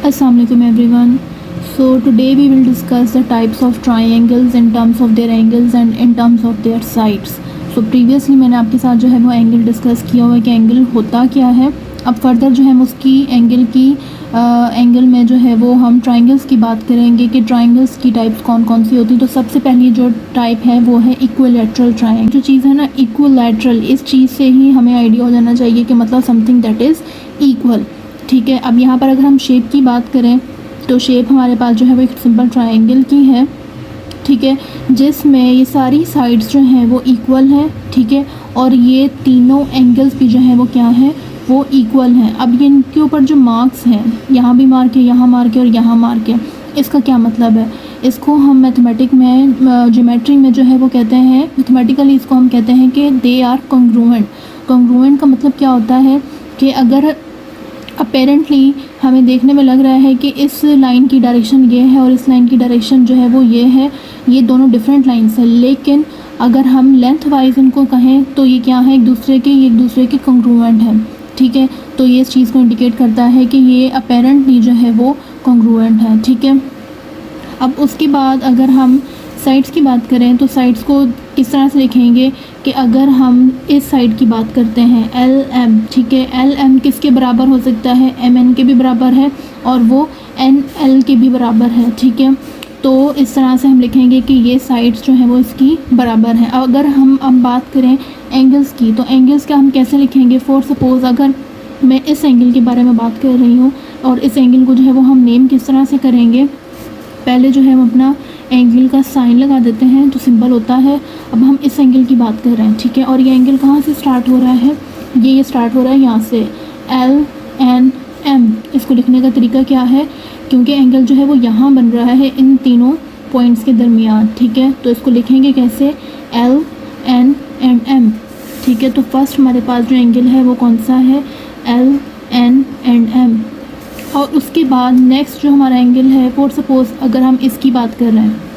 Assalamualaikum everyone. So today we will discuss the types of triangles in terms of their angles and in terms of their sides. So previously मैंने आपके साथ जो है वो angle discuss किया हुआ है कि एंगल होता क्या है. अब फर्दर जो है हम उसकी एंगल में जो है वो हम ट्राइंगल्स की बात करेंगे कि ट्राइंगल्स की टाइप्स कौन कौन सी होती हैं. तो सबसे पहली जो टाइप है वो है इक्विलैटरल ट्राइंगल. जो चीज़ है ना इक्विलैटरल, इस चीज़ से ही हमें आइडिया हो जाना चाहिए कि मतलब समथिंग दैट इज़ इक्वल. ठीक है. अब यहाँ पर अगर हम शेप की बात करें तो शेप हमारे पास जो है वो एक सिंपल ट्राइंगल की है. ठीक है. जिसमें ये सारी साइड्स जो हैं वो इक्वल हैं. ठीक है. और ये तीनों एंगल्स भी जो हैं वो क्या हैं, वो इक्वल हैं. अब ये इनके ऊपर जो मार्क्स हैं, यहाँ भी मार्क है, यहाँ मार्क है और यहाँ मार्क है, इसका क्या मतलब है? इसको हम मैथमेटिक में ज्योमेट्री में जो है वो कहते हैं, मैथमेटिकली इसको हम कहते हैं कि दे आर कॉन्ग्रुएंट. कॉन्ग्रुएंट का मतलब क्या होता है कि अगर अपेरेंटली हमें देखने में लग रहा है कि इस लाइन की डायरेक्शन ये है और इस लाइन की डायरेक्शन जो है वो ये है, ये दोनों डिफरेंट लाइन्स हैं, लेकिन अगर हम लेंथ वाइज इनको कहें तो ये क्या है, एक दूसरे के कॉन्ग्रुएंट हैं. ठीक है. तो ये इस चीज़ को इंडिकेट करता है कि ये अपेरेंटली जो है वो कॉन्ग्रुएंट है. ठीक है. अब उसके बाद अगर हम साइड्स की बात करें तो साइड्स को किस तरह से लिखेंगे कि अगर हम इस साइड की बात करते हैं एल एम. ठीक है. एल एम किसके बराबर हो सकता है? एम एन के भी बराबर है और वो एन एल के भी बराबर है. ठीक है. तो इस तरह से हम लिखेंगे कि ये साइड्स जो हैं वो इसकी बराबर हैं. अगर हम अब बात करें एंगल्स की तो एंगल्स का हम कैसे लिखेंगे? फॉर सपोज़ अगर मैं इस एंगल के बारे में बात कर रही हूँ और इस एंगल को जो है वो हम नेम किस तरह से करेंगे, पहले जो है हम अपना एंगल का साइन लगा देते हैं जो सिंबल होता है. अब हम इस एंगल की बात कर रहे हैं. ठीक है. और ये एंगल कहाँ से स्टार्ट हो रहा है? ये स्टार्ट हो रहा है यहाँ से, एल एन एम. इसको लिखने का तरीका क्या है? क्योंकि एंगल जो है वो यहाँ बन रहा है इन तीनों पॉइंट्स के दरमियान. ठीक है. तो इसको लिखेंगे कैसे? L N and M. ठीक है. तो फर्स्ट हमारे पास जो एंगल है वो कौन सा है? L N and M. और उसके बाद नेक्स्ट जो हमारा एंगल है, फॉर सपोज़ अगर हम इसकी बात कर रहे हैं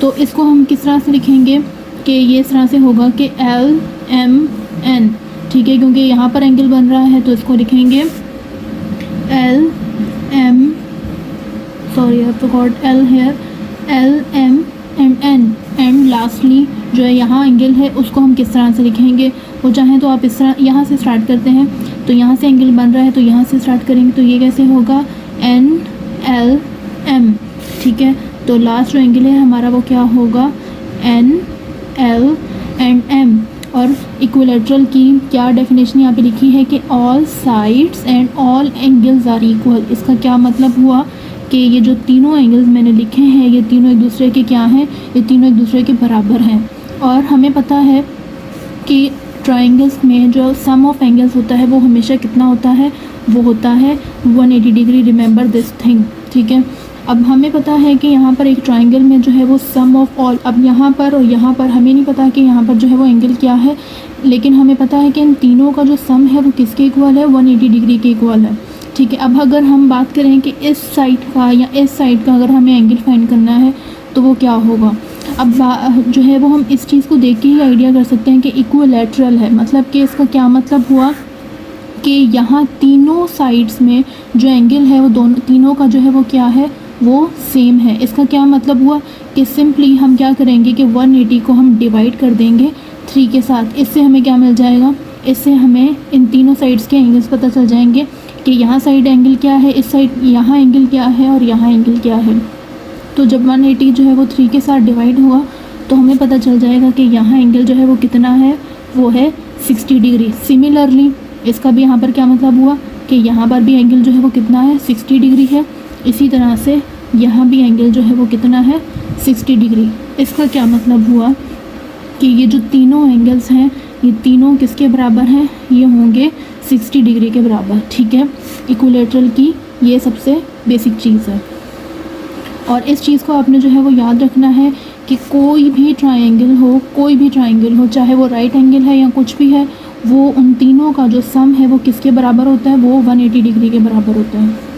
तो इसको हम किस तरह से लिखेंगे कि ये इस तरह से होगा कि एल एम एन. ठीक है. क्योंकि यहाँ पर एंगल बन रहा है तो इसको लिखेंगे L M, sorry I forgot L here, L M and N. And lastly जो है यहाँ एंगल है उसको हम किस तरह से लिखेंगे? वो चाहें तो आप इस तरह यहाँ से स्टार्ट करते हैं, तो यहाँ से एंगल बन रहा है तो यहाँ से स्टार्ट करेंगे तो ये कैसे होगा? N L M. ठीक है. तो लास्ट जो एंगल है हमारा वो क्या होगा? N L and M. और इक्विलैटरल की क्या डेफिनेशन यहाँ पे लिखी है कि all sides and all angles are equal. इसका क्या मतलब हुआ कि ये जो तीनों एंगल्स मैंने लिखे हैं ये तीनों एक दूसरे के क्या हैं? ये तीनों एक दूसरे के बराबर हैं. और हमें पता है कि ट्राइंगल्स में जो सम ऑफ एंगल्स होता है वो हमेशा कितना होता है? वो होता है 180 डिग्री. Remember this thing. ठीक है. अब हमें पता है कि यहाँ पर एक ट्राइंगल में जो है वो सम ऑफ ऑल, अब यहाँ पर और यहाँ पर हमें नहीं पता कि यहाँ पर जो है वो एंगल क्या है, लेकिन हमें पता है कि इन तीनों का जो सम है वो किसके इक्वल है? 180 डिग्री के इक्वल है. ठीक है. अब अगर हम बात करें कि इस साइड का या इस साइड का अगर हमें एंगल फाइंड करना है तो वो क्या होगा? अब जो है वो हम इस चीज़ को देख के ही आइडिया कर सकते हैं कि इक्विलैटरल है. मतलब कि इसका क्या मतलब हुआ कि यहाँ तीनों साइड्स में जो एंगल है वो दोनों तीनों का जो है वो क्या है? वो सेम है. इसका क्या मतलब हुआ कि सिंपली हम क्या करेंगे कि 180 को हम डिवाइड कर देंगे 3 के साथ. इससे हमें क्या मिल जाएगा? इससे हमें इन तीनों साइड्स के एंगल्स पता चल जाएंगे कि यहाँ साइड एंगल क्या है, इस साइड यहाँ एंगल क्या है और यहाँ एंगल क्या है. तो जब 180 जो है वो 3 के साथ डिवाइड हुआ तो हमें पता चल जाएगा कि यहाँ एंगल जो है वो कितना है? वो है 60 डिग्री. सिमिलरली इसका भी यहाँ पर क्या मतलब हुआ कि यहाँ पर भी एंगल जो है वो कितना है? 60 डिग्री है. इसी तरह से यहाँ भी एंगल जो है वो कितना है? 60 डिग्री. इसका क्या मतलब हुआ कि ये जो तीनों एंगल्स हैं ये तीनों किसके बराबर हैं? ये होंगे 60 डिग्री के बराबर. ठीक है. इक्विलैटरल की ये सबसे बेसिक चीज़ है. और इस चीज़ को आपने जो है वो याद रखना है कि कोई भी ट्रायंगल हो, चाहे वो राइट एंगल है या कुछ भी है, वो उन तीनों का जो सम है वो किसके बराबर होता है? वो 180 डिग्री के बराबर होता है.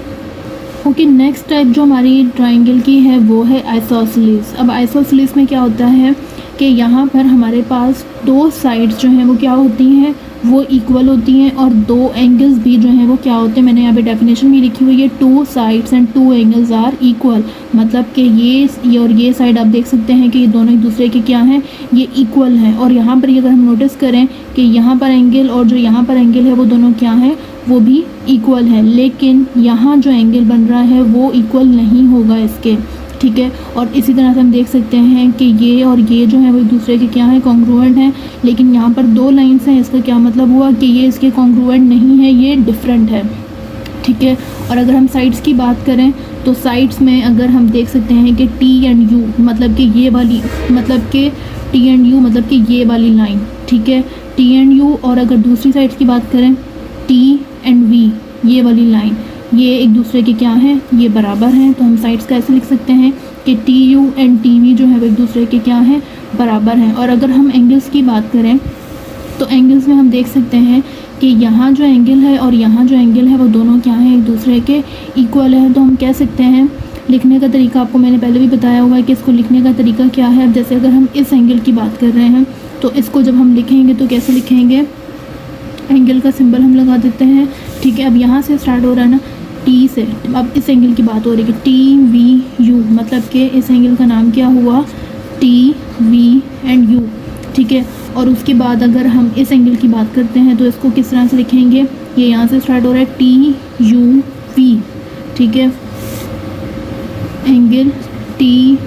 ओके. नेक्स्ट टाइप जो हमारी ट्रायंगल की है वो है आइसोसेलेस. अब आइसोसेलेस में क्या होता है कि यहाँ पर हमारे पास दो साइड्स जो हैं वो क्या होती हैं, वो इक्वल होती हैं, और दो एंगल्स भी जो हैं वो क्या होते हैं, मैंने यहाँ पे डेफिनेशन भी लिखी हुई है, two sides and two angles are equal. मतलब कि ये और ये साइड आप देख सकते हैं कि ये दोनों एक दूसरे के क्या हैं, ये इक्वल हैं। और यहाँ पर अगर हम नोटिस करें कि यहाँ पर एंगल और जो यहाँ पर एंगल है वो दोनों क्या हैं, वो भी इक्वल है, लेकिन यहाँ जो एंगल बन रहा है वो इक्वल नहीं होगा इसके, ठीक है। और इसी तरह से हम देख सकते हैं कि ये और ये जो है वो एक दूसरे के क्या है, कॉन्ग्रुएंट हैं, लेकिन यहाँ पर दो लाइंस हैं, इसका क्या मतलब हुआ कि ये इसके कॉन्ग्रुएंट नहीं है, ये डिफरेंट है, ठीक है। और अगर हम साइड्स की बात करें तो साइड्स में अगर हम देख सकते हैं कि टी एंड यू मतलब कि ये वाली, मतलब कि टी एंड यू मतलब कि ये वाली लाइन, ठीक है, टी एंड यू। और अगर दूसरी साइड्स की बात करें टी एंड वी, ये वाली लाइन, ये एक दूसरे के क्या हैं, ये बराबर हैं। तो हम साइड्स का ऐसे लिख सकते हैं कि T U and T V जो है वो एक दूसरे के क्या हैं, बराबर हैं। और अगर हम एंगल्स की बात करें तो एंगल्स में हम देख सकते हैं कि यहाँ जो एंगल है और यहाँ जो एंगल है वो दोनों क्या हैं, एक दूसरे के इक्वल है। तो हम कह सकते हैं, लिखने का तरीका आपको मैंने पहले भी बताया हुआ है कि इसको लिखने का तरीका क्या है। अब जैसे अगर हम इस एंगल की बात कर रहे हैं तो इसको जब हम लिखेंगे तो कैसे लिखेंगे, एंगल का सिंबल हम लगा देते हैं, ठीक है। अब यहाँ से स्टार्ट हो रहा है ना टी से, अब इस एंगल की बात हो रही है कि टी वी यू, मतलब कि इस एंगल का नाम क्या हुआ, टी वी एंड यू, ठीक है। और उसके बाद अगर हम इस एंगल की बात करते हैं तो इसको किस तरह से लिखेंगे, ये यहाँ से स्टार्ट हो रहा है टी यू वी, ठीक है, angle T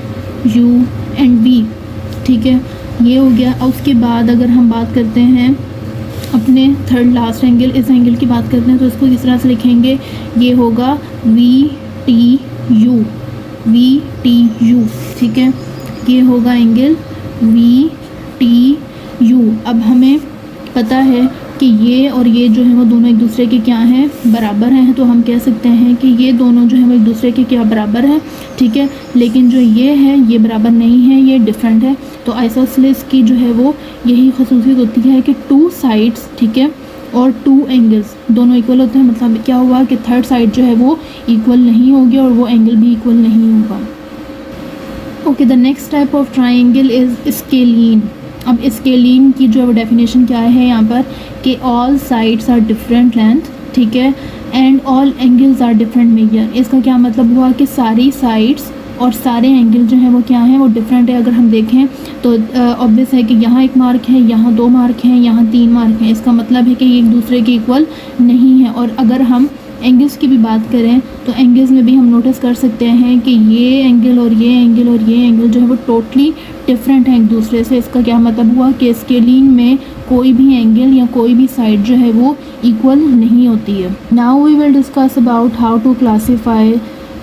U and V, ठीक है, ये हो गया। और उसके बाद अगर हम बात करते हैं अपने थर्ड लास्ट एंगल, इस एंगल की बात करते हैं तो इसको किस तरह से लिखेंगे, ये होगा we T U, we T U, ठीक है, ये होगा एंगल वी टी यू। अब हमें पता है कि ये और ये जो है वो दोनों एक दूसरे के क्या हैं, बराबर हैं, तो हम कह सकते हैं कि ये दोनों जो है वो एक दूसरे के क्या बराबर हैं, ठीक है। लेकिन जो ये है ये बराबर नहीं है, ये डिफरेंट है। तो आइसोसेलेस की जो है वो यही खसूसियत होती है कि टू साइड्स, ठीक है, और टू एंगल्स दोनों इक्वल होते हैं। मतलब क्या हुआ कि थर्ड साइड जो है वो इक्वल नहीं होगी और वो एंगल भी इक्वल नहीं होगा। Okay, the next type of triangle is scalene. अब स्केलीन की जो डेफिनेशन क्या है यहाँ पर कि all sides are different length, ठीक है, and all angles are different measure. इसका क्या मतलब हुआ कि सारी साइड्स और सारे एंगल जो हैं वो क्या हैं, वो डिफरेंट है। अगर हम देखें तो ऑब्वियस है कि यहाँ एक मार्क है, यहाँ दो मार्क हैं, यहाँ तीन मार्क हैं, इसका मतलब है कि ये एक दूसरे के इक्वल नहीं है। और अगर हम एंगल्स की भी बात करें तो एंगल्स में भी हम नोटिस कर सकते हैं कि ये एंगल और ये एंगल और ये एंगल जो है वो टोटली डिफरेंट है एक दूसरे से। इसका क्या मतलब हुआ कि स्केलिंग में कोई भी एंगल या कोई भी साइड जो है वो इक्वल नहीं होती है। Now we will discuss about how to classify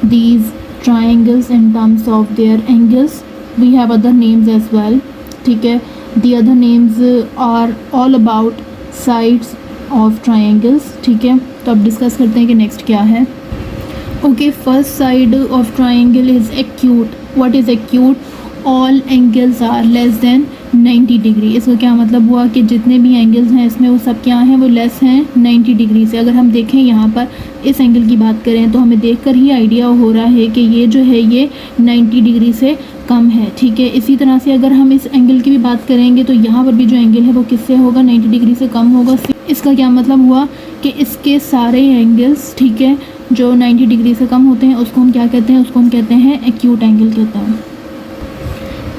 these triangles in terms of their angles. We have other names as well, ठीक है। The other names are all about sides of triangles, ठीक है। तो अब discuss करते हैं कि next क्या है। Okay, first side of triangle is acute. What is acute? All angles are less than 90 degree. इसका क्या मतलब हुआ कि जितने भी एंगल्स हैं इसमें वो सब क्या हैं, वो लेस हैं 90 डिग्री से। अगर हम देखें यहाँ पर इस एंगल की बात करें तो हमें देखकर ही आइडिया हो रहा है कि ये जो है ये 90 डिग्री से कम है, ठीक है। इसी तरह से अगर हम इस एंगल की भी बात करेंगे तो यहाँ पर भी जो एंगल है वो किससे होगा, 90 डिग्री से कम होगा। इसका क्या मतलब हुआ कि इसके सारे एंगल्स, ठीक है, जो 90 डिग्री से कम होते हैं उसको हम क्या कहते हैं, उसको हम कहते हैं एक्यूट एंगल कहते हैं।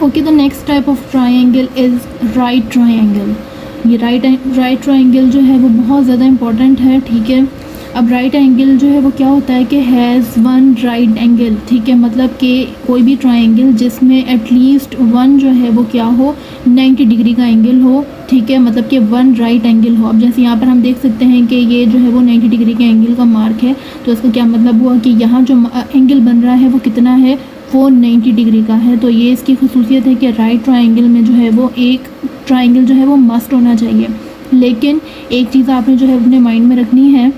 Okay, the next type of triangle is right triangle. ये राइट ट्राइंगल जो है वो बहुत ज़्यादा इंपॉर्टेंट है, ठीक है। अब राइट एंगल जो है वो क्या होता है कि हैज़ वन राइट एंगल, ठीक है, मतलब कि कोई भी ट्राइंगल जिसमें एटलीस्ट वन जो है वो क्या हो, 90 डिग्री का एंगल हो, ठीक है, मतलब कि वन राइट एंगल हो। अब जैसे यहाँ पर हम देख सकते हैं कि ये जो है वो 90 डिग्री के एंगल का मार्क है, तो इसका क्या मतलब हुआ कि यहाँ जो एंगल बन रहा है वो कितना है, वो 90 डिग्री का है। तो ये इसकी खसूसियत है कि राइट ट्राइंगल में जो है वो एक ट्राइंगल जो है वो मस्ट होना चाहिए। लेकिन एक चीज़ आपने जो है अपने माइंड में रखनी है,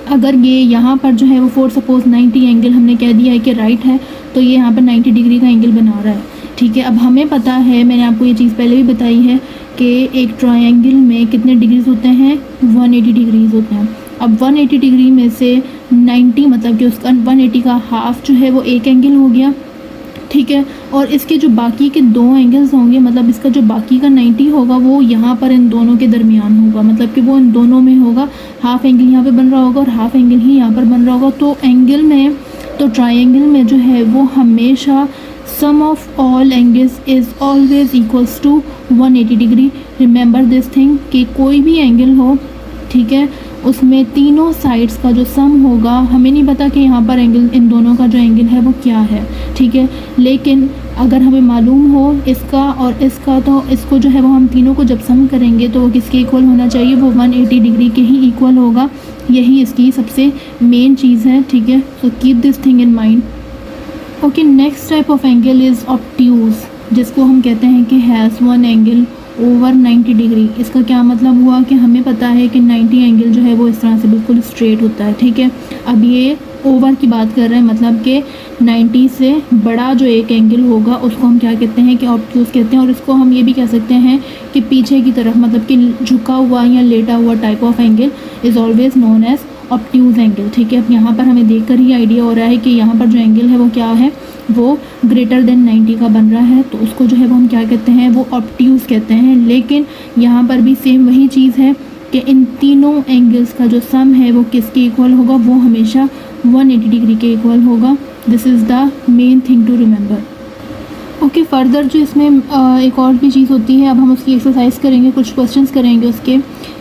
अगर ये यहाँ पर जो है वो फॉर सपोज 90 एंगल हमने कह दिया है कि राइट है, तो ये यहाँ पर 90 डिग्री का एंगल बना रहा है, ठीक है। अब हमें पता है, मैंने आपको ये चीज़ पहले भी बताई है कि एक ट्रायंगल में कितने डिग्रीज होते हैं, 180 डिग्रीज होते हैं। अब 180 डिग्री में से 90 मतलब कि उसका 180 का हाफ जो है वो एक एंगल हो गया, ठीक है। और इसके जो बाकी के दो एंगल्स होंगे, मतलब इसका जो बाकी का 90 होगा वो यहाँ पर इन दोनों के दरमियान होगा, मतलब कि वो इन दोनों में होगा। हाफ एंगल यहाँ पे बन रहा होगा और हाफ एंगल ही यहाँ पर बन रहा होगा। तो एंगल में, तो ट्राइंगल में जो है वो हमेशा sum of all angles is always equals to 180 degree. Remember this thing कि कोई भी एंगल हो, ठीक है, उसमें तीनों साइड्स का जो सम होगा, हमें नहीं पता कि यहाँ पर एंगल, इन दोनों का जो एंगल है वो क्या है, ठीक है। लेकिन अगर हमें मालूम हो इसका और इसका, तो इसको जो है वो हम तीनों को जब सम करेंगे तो वो किसके इक्वल होना चाहिए, वो 180 डिग्री के ही इक्वल होगा। यही इसकी सबसे मेन चीज़ है, ठीक है। So keep this thing in mind. Okay, next type of angle is obtuse, जिसको हम कहते हैं कि has one angle over 90 degree. इसका क्या मतलब हुआ कि हमें पता है कि 90 एंगल जो है वो इस तरह से बिल्कुल स्ट्रेट होता है, ठीक है। अब ये ओवर की बात कर रहे हैं, मतलब कि 90 से बड़ा जो एक एंगल होगा उसको हम क्या कहते हैं कि ऑब्ट्यूज कहते हैं। और इसको हम ये भी कह सकते हैं कि पीछे की तरफ, मतलब कि झुका हुआ या लेटा हुआ type of angle is always known as obtuse angle, ठीक है। अब यहाँ पर हमें देखकर ही आइडिया हो रहा है कि यहाँ पर जो एंगल है वो क्या है, वो ग्रेटर देन 90 का बन रहा है, तो उसको जो है वो हम क्या कहते हैं, वो ऑब्ट्यूज कहते हैं। लेकिन यहाँ पर भी सेम वही चीज़ है कि इन तीनों एंगल्स का जो सम है वो किसके इक्वल होगा, वो हमेशा 180 डिग्री के इक्वल होगा। This is the main thing to remember. Okay, further जो इसमें एक और भी चीज़ होती है, अब हम उसकी एक्सरसाइज करेंगे, कुछ क्वेश्चंस करेंगे उसके,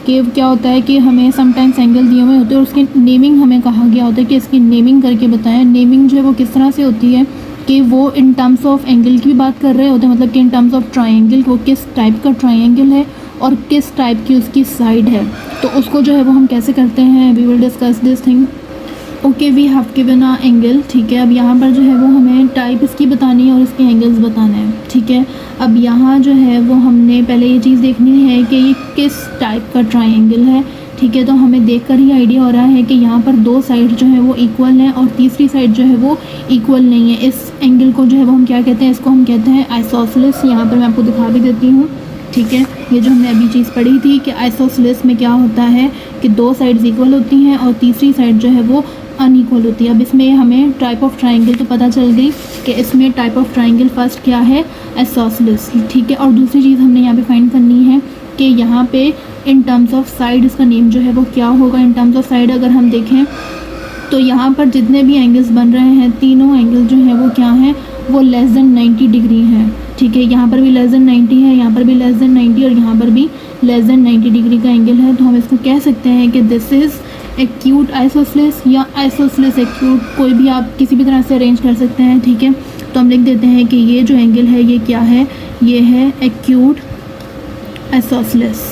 कि क्या होता है कि हमें समटाइम्स एंगल दिए हुए होते हैं और उसकी नेमिंग हमें कहा गया होता है कि इसकी नेमिंग करके बताएं। नेमिंग जो है वो किस तरह से होती है कि वो इन टर्म्स ऑफ एंगल की भी बात कर रहे होते हैं, मतलब कि इन टर्म्स ऑफ ट्राइंगल, वो किस टाइप का ट्राइंगल है और किस टाइप की उसकी साइड है, तो उसको जो है वो हम कैसे करते हैं, we will discuss this thing. Okay, we have given a angle, ठीक है। अब यहाँ पर जो है वो हमें टाइप इसकी बतानी है और इसके एंगल्स बताने हैं, ठीक है। अब यहाँ जो है वो हमने पहले ये चीज़ देखनी है कि ये किस टाइप का ट्राइंगल है, ठीक है। तो हमें देखकर ही आइडिया हो रहा है कि यहाँ पर दो साइड जो है वो इक्वल हैं और तीसरी साइड जो है वो इक्वल नहीं है। इस एंगल को जो है वो हम क्या कहते हैं, इसको हम कहते हैं आइसोसेलेस। यहाँ पर मैं आपको दिखा भी देती हूँ, ठीक है। ये जो हमने अभी चीज़ पढ़ी थी कि आइसोसेलेस में क्या होता है कि दो साइड्स इक्वल होती हैं और तीसरी साइड जो है वो अनइक्वल होती है। अब इसमें हमें टाइप ऑफ ट्राइंगल तो पता चल गई कि इसमें टाइप ऑफ ट्राइंगल फर्स्ट क्या है, आइसोसेलेस, ठीक है। और दूसरी चीज़ हमने यहाँ पे फाइंड करनी है कि यहाँ पे इन टर्म्स ऑफ साइड इसका नेम जो है वो क्या होगा। इन टर्म्स ऑफ साइड अगर हम देखें तो यहाँ पर जितने भी एंगल्स बन रहे हैं, तीनों एंगल जो है वो क्या हैं, वो लेस देन 90 डिग्री हैं, ठीक है। यहाँ पर भी लेस देन 90 है, यहाँ पर भी लेस देन 90 और यहाँ पर भी लेस देन 90 डिग्री का एंगल है। तो हम इसको कह सकते हैं कि दिस इज़ एक्यूट आइसोसेलेस या आइसोसेलेस एक्यूट, कोई भी आप किसी भी तरह से अरेंज कर सकते हैं, ठीक है। तो हम लिख देते हैं कि ये जो एंगल है ये क्या है, ये है एक्यूट आइसोसेलेस,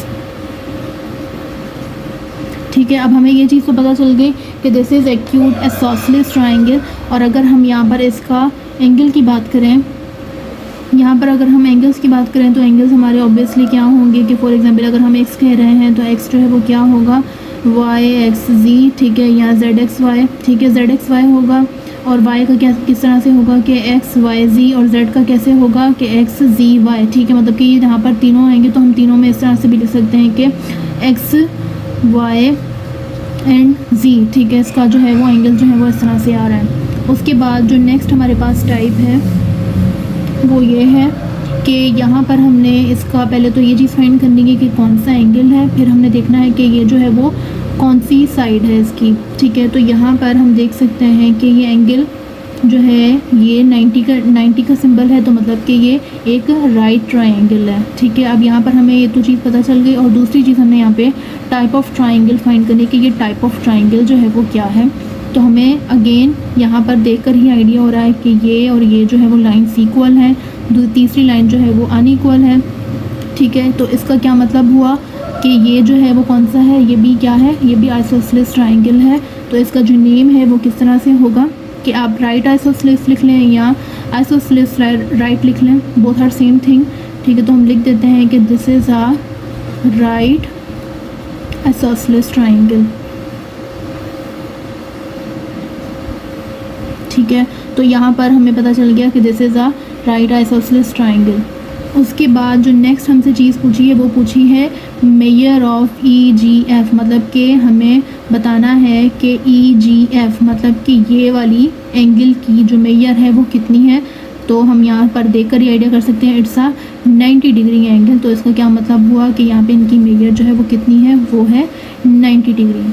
ठीक है। अब हमें ये चीज़ तो पता चल गई कि this is acute isosceles triangle. और अगर हम यहाँ पर इसका एंगल की बात करें, यहाँ पर अगर हम एंगल्स की बात करें तो एंगल्स हमारे ऑब्वियसली क्या होंगे कि फॉर एग्जांपल अगर हम एक्स कह रहे हैं तो एक्स जो है वो क्या होगा, वाई एक्स जी, ठीक है, या जेड एक्स वाई, ठीक है, जेड एक्स वाई होगा। और वाई का क्या किस तरह से होगा कि एक्स वाई जी, और जेड का कैसे होगा कि एक्स जी वाई, ठीक है। मतलब कि यहाँ पर तीनों आएंगे तो हम तीनों में इस तरह से भी लिख सकते हैं कि एक्स वाई एंड जी, ठीक है। इसका जो है वो एंगल जो है वो इस तरह से आ रहा है। उसके बाद जो नेक्स्ट हमारे पास टाइप है वो ये है कि यहाँ पर हमने इसका पहले तो ये चीज़ फाइंड करनी है कि कौन सा एंगल है, फिर हमने देखना है कि ये जो है वो कौन सी साइड है इसकी, ठीक है। तो यहाँ पर हम देख सकते हैं कि ये एंगल जो है ये 90 का सिंबल है, तो मतलब कि ये एक राइट ट्राइंगल है, ठीक है। अब यहाँ पर हमें ये तो चीज़ पता चल गई। और दूसरी चीज़ हमने यहाँ पे टाइप ऑफ ट्राइंगल फाइंड करनी कि ये टाइप ऑफ ट्राइंगल जो है वो क्या है। तो हमें अगेन यहाँ पर देखकर ही आइडिया हो रहा है कि ये और ये जो है वो लाइन्स इक्वल हैं, तीसरी लाइन जो है वो अनइक्वल है, ठीक है। तो इसका क्या मतलब हुआ कि ये जो है वो कौन सा है, ये भी क्या है, ये भी आइसोसेलेस ट्राइंगल है। तो इसका जो नेम है वो किस तरह से होगा कि आप राइट आइसोसेलेस लिख लें या आइसोसेलेस राइट लिख लें, बोथ आर सेम थिंग, ठीक है। तो हम लिख देते हैं कि this is a right isosceles triangle, ठीक है। तो यहाँ पर हमें पता चल गया कि this is a right isosceles triangle. उसके बाद जो नेक्स्ट हमसे चीज़ पूछी है वो पूछी है मेजर ऑफ EGF, मतलब कि हमें बताना है कि EGF मतलब कि ये वाली एंगल की जो मेजर है वो कितनी है। तो हम यहाँ पर देखकर ही आइडिया कर सकते हैं इट्स अ 90 डिग्री एंगल। तो इसका क्या मतलब हुआ कि यहाँ पे इनकी मेजर जो है वो कितनी है, वो है 90 degree.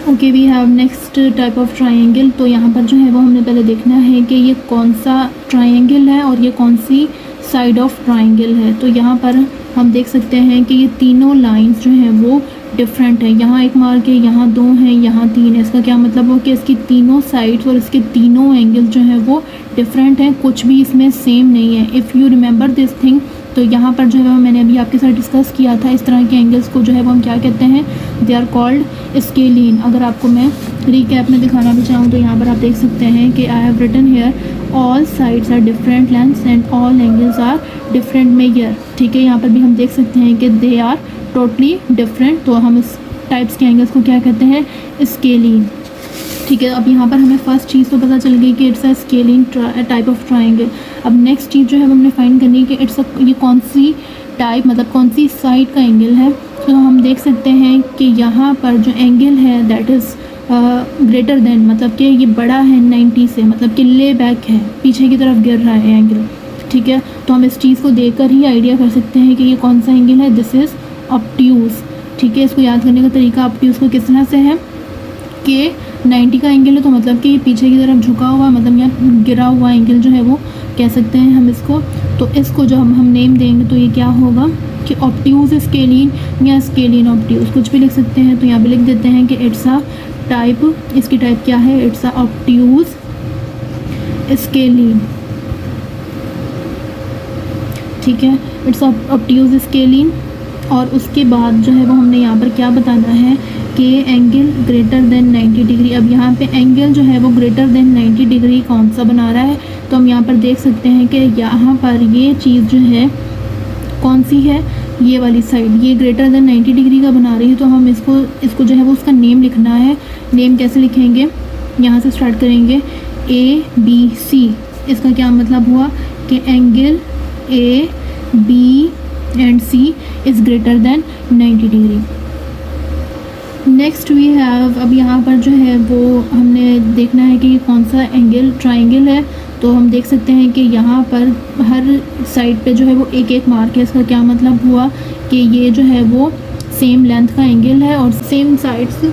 Okay, we have next type of triangle. तो यहाँ पर जो है वो हमने पहले देखना है कि ये कौन सा ट्राइंगल है और ये कौन सी साइड ऑफ ट्राइंगल है। तो यहाँ पर हम देख सकते हैं कि ये तीनों लाइंस जो हैं वो डिफरेंट है। यहाँ एक मार्क है, यहाँ 2 हैं, यहाँ 3 है। इसका क्या मतलब हो कि इसकी तीनों साइड्स और इसके तीनों एंगल जो हैं वो डिफरेंट हैं, कुछ भी इसमें सेम नहीं है। If you remember this thing, तो यहाँ पर जो है मैंने अभी आपके साथ डिस्कस किया था, इस तरह के एंगल्स को जो है वो हम क्या कहते हैं, दे आर कॉल्ड स्केलिन। अगर आपको मैं रिकैप में दिखाना भी चाहूँ तो यहाँ पर आप देख सकते हैं कि I have written here all sides are different lengths and all angles are different measure. ठीक है, यहाँ पर भी हम देख सकते हैं कि दे आर टोटली डिफरेंट। तो हम इस टाइप्स के एंगल्स को क्या कहते हैं, स्केलिन। ठीक है, अब यहाँ पर हमें फर्स्ट चीज़ तो पता चल गई कि it's a scaling type of triangle. अब नेक्स्ट चीज़ जो है वो हमने फाइंड करनी है कि इट्स ये कौन सी टाइप, मतलब कौन सी साइड का एंगल है। तो हम देख सकते हैं कि यहाँ पर जो एंगल है दैट इज़ ग्रेटर देन, मतलब कि ये बड़ा है 90 से, मतलब कि ले बैक है, पीछे की तरफ गिर रहा है एंगल। ठीक है, तो हम इस चीज़ को देखकर ही आइडिया कर सकते हैं कि ये कौन सा एंगल है, दिस इज़ ऑब्ट्यूज़। ठीक है, इसको याद करने का तरीका ऑब्ट्यूज़ को किस तरह से है कि 90 का एंगल है तो मतलब कि पीछे की तरफ झुका हुआ, मतलब यहाँ गिरा हुआ एंगल जो है वो कह सकते हैं हम इसको। तो इसको जो हम नेम देंगे तो ये क्या होगा कि ऑब्ट्यूज़ स्केलिन या स्केलिन ऑब्ट्यूज़, कुछ भी लिख सकते हैं। तो यहाँ पे लिख देते हैं कि इट्स अ टाइप, इसकी टाइप क्या है, इट्स अ ऑब्ट्यूज़ स्केलिन। ठीक है, इट्स ऑब्ट्यूज़ स्केलिन। और उसके बाद जो है वो हमने यहाँ पर क्या बताना है कि एंगल ग्रेटर देन 90 डिग्री। अब यहाँ पे एंगल जो है वो ग्रेटर देन 90 डिग्री कौन सा बना रहा है, तो हम यहाँ पर देख सकते हैं कि यहाँ पर ये चीज़ जो है कौन सी है, ये वाली साइड, ये ग्रेटर देन 90 डिग्री का बना रही है। तो हम इसको जो है वो उसका नेम लिखना है। नेम कैसे लिखेंगे, यहाँ से स्टार्ट करेंगे, ABC। इसका क्या मतलब हुआ कि angle AB and C is greater than 90 degree. Next we have, अब यहाँ पर जो है वो हमने देखना है कि ये कौन सा एंगल ट्राइंगल है। तो हम देख सकते हैं कि यहाँ पर हर साइड पे जो है वो एक एक मार्क है। इसका क्या मतलब हुआ कि ये जो है वो सेम लेंथ का एंगल है और सेम साइड्स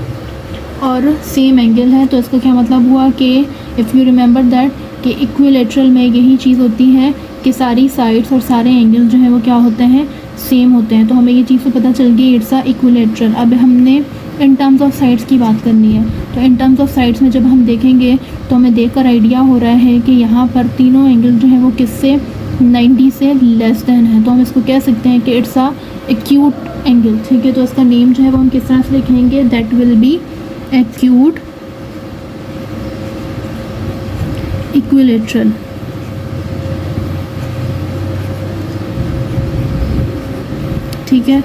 और सेम एंगल है। तो इसका क्या मतलब हुआ कि इफ़ यू रिमेंबर दैट कि इक्विलेटरल में यही चीज़ होती है कि सारी साइड्स और सारे एंगल जो हैं वो क्या होते हैं, सेम होते हैं। तो हमें ये चीज़ तो पता चल गई, इट्स अ इक्विलेटरल। अब हमने इन टर्म्स ऑफ साइड्स की बात करनी है। तो इन टर्म्स ऑफ साइड्स में जब हम देखेंगे तो हमें देखकर आइडिया हो रहा है कि यहाँ पर तीनों एंगल जो है वो किससे, 90 से लेस देन है। तो हम इसको कह सकते हैं कि इट्स अ एक्यूट एंगल। ठीक है, तो इसका नेम जो है वो हम किस तरह से लिखेंगे, that will B acute equilateral. ठीक है,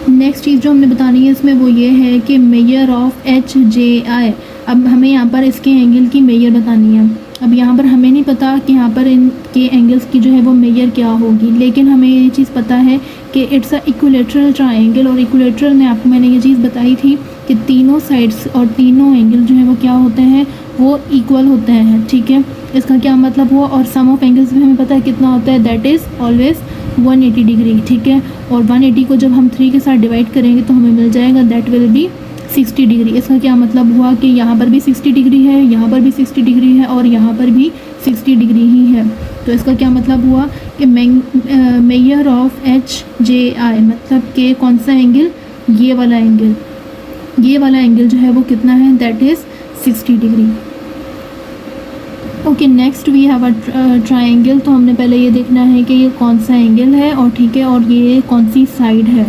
नेक्स्ट चीज़ जो हमने बतानी है इसमें वो ये है कि मेजर ऑफ HJI। अब हमें यहाँ पर इसके एंगल की मेजर बतानी है। अब यहाँ पर हमें नहीं पता कि यहाँ पर इनके एंगल्स की जो है वो मेजर क्या होगी, लेकिन हमें ये चीज़ पता है कि इट्स अ इक्विलेटरल ट्राइंगल। और इक्विलेटरल में आपको मैंने ये चीज़ बताई थी कि तीनों साइड्स और तीनों एंगल जो है वो क्या होते हैं, वो इक्वल होते हैं। ठीक है, इसका क्या मतलब हुआ। और सम ऑफ एंगल्स भी हमें पता है कितना होता है, दैट इज़ ऑलवेज 180 डिग्री। ठीक है, और 180 को जब हम 3 के साथ डिवाइड करेंगे तो हमें मिल जाएगा, दैट विल बी 60 डिग्री। इसका क्या मतलब हुआ कि यहाँ पर भी 60 डिग्री है, यहाँ पर भी 60 डिग्री है और यहाँ पर भी 60 डिग्री ही है। तो इसका क्या मतलब हुआ कि मेजर ऑफ HJI, मतलब कि कौन सा एंगल, ये वाला एंगल, ये वाला एंगल जो है वो कितना है, that is 60 degree. Okay, next we have a triangle. तो हमने पहले ये देखना है कि ये कौन सा एंगल है और ठीक है, और ये कौन सी साइड है।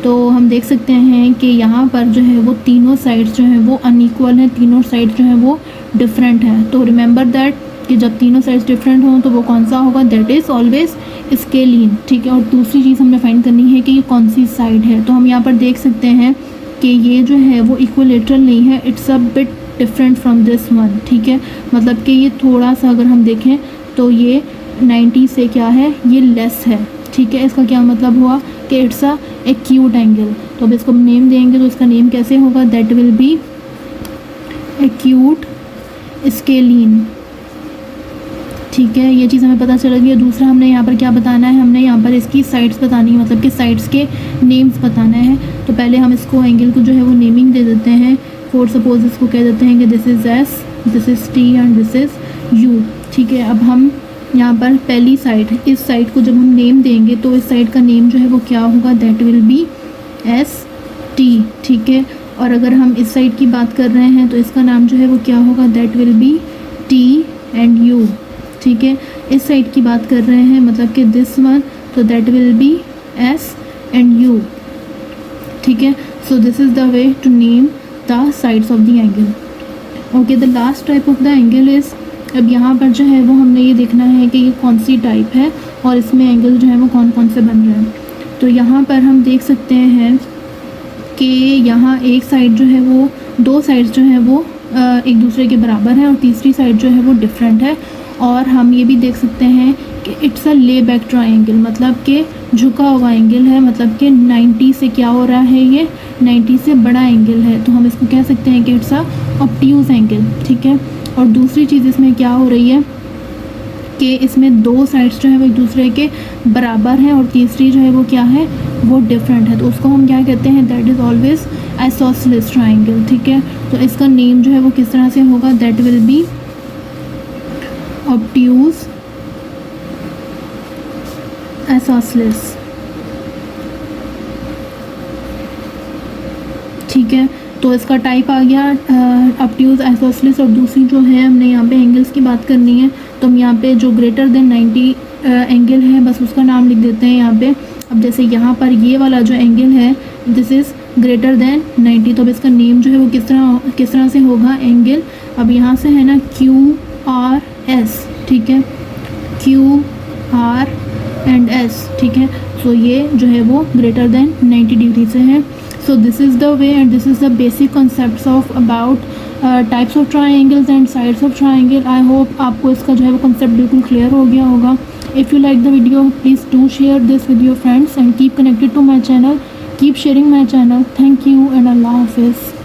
तो हम देख सकते हैं कि यहाँ पर जो है वो तीनों साइड्स जो हैं वो अनइक्वल हैं, तीनों साइड्स जो हैं वो डिफरेंट हैं। तो रिमेंबर दैट कि जब तीनों साइड्स डिफरेंट हों तो वो कौन सा होगा, दैट इज़ ऑलवेज स्केलिन। ठीक है, और दूसरी चीज़ हमने फाइंड करनी है कि ये कौन सी साइड है। तो हम यहाँ पर देख सकते हैं कि ये जो है वो इक्विलेटरल नहीं है, it's a bit different from this one. ठीक है, मतलब कि ये थोड़ा सा अगर हम देखें तो ये 90 से क्या है, ये लेस है। ठीक है, इसका क्या मतलब हुआ कि इट्स अ एक्यूट एंगल। तो अब इसको नेम देंगे तो इसका नेम कैसे होगा, that will B acute scalene. ठीक है, ये चीज़ हमें पता चल गई है। दूसरा हमने यहाँ पर क्या बताना है, हमने यहाँ पर इसकी साइड्स बतानी है, मतलब कि साइड्स के नेम्स बताना है। तो पहले हम इसको एंगल को जो है वो नेमिंग दे देते हैं। फॉर सपोज इसको कह देते हैं कि this is S, this is T and this is you. ठीक है, अब हम यहाँ पर पहली साइड, इस साइड को जब हम नेम देंगे तो इस साइड का नेम जो है वो क्या होगा, that will be S T. ठीक है, और अगर हम इस साइड की बात कर रहे हैं तो इसका नाम जो है वो क्या होगा, that will B T and U. ठीक है, इस साइड की बात कर रहे हैं मतलब कि दिस वन, तो that will be S and U. ठीक है, so this is the way to name the sides of the angle. Okay, the last type of the angle is, अब यहाँ पर जो है वो हमने ये देखना है कि ये कौन सी टाइप है और इसमें एंगल जो है वो कौन कौन से बन रहे हैं। तो यहाँ पर हम देख सकते हैं कि यहाँ एक साइड जो है वो, दो साइड्स जो है वो एक दूसरे के बराबर हैं और तीसरी साइड जो है वो डिफरेंट है। और हम ये भी देख सकते हैं कि इट्स अ ले बैक ट्राइंगल, मतलब कि झुका हुआ एंगल है, मतलब कि 90 से क्या हो रहा है, ये 90 से बड़ा एंगल है। तो हम इसको कह सकते हैं कि इट्स अ ऑब्ट्यूज एंगल। ठीक है, और दूसरी चीज़ इसमें क्या हो रही है कि इसमें दो साइड्स जो है वो एक दूसरे के बराबर हैं और तीसरी जो है वो क्या है, वो डिफरेंट है। तो उसको हम क्या कहते हैं, that is always isosceles triangle. ठीक है, तो इसका नेम जो है वो किस तरह से होगा, that will B obtuse isosceles. ठीक है, तो इसका टाइप आ गया ऑब्ट्यूज आइसोसेलेस। और दूसरी जो है, हमने यहाँ पे एंगल्स की बात करनी है, तो हम यहाँ पे जो ग्रेटर देन 90 एंगल है बस उसका नाम लिख देते हैं यहाँ पे। अब जैसे यहाँ पर ये वाला जो एंगल है, दिस इज़ ग्रेटर देन 90, तो अब इसका नेम जो है वो किस तरह से होगा, एंगल, अब यहाँ से है ना क्यू आर एस। ठीक है, क्यू आर एंड एस। ठीक है, सो ये जो है वो ग्रेटर देन 90 डिग्री से है। So this is the way and this is the basic concepts of about types of triangles and sides of triangle. I hope आपको इसका जो है वो concept बिल्कुल clear हो गया होगा। If you like the video, please do share this with your friends and keep connected to my channel. Keep sharing my channel. Thank you and Allah Hafiz.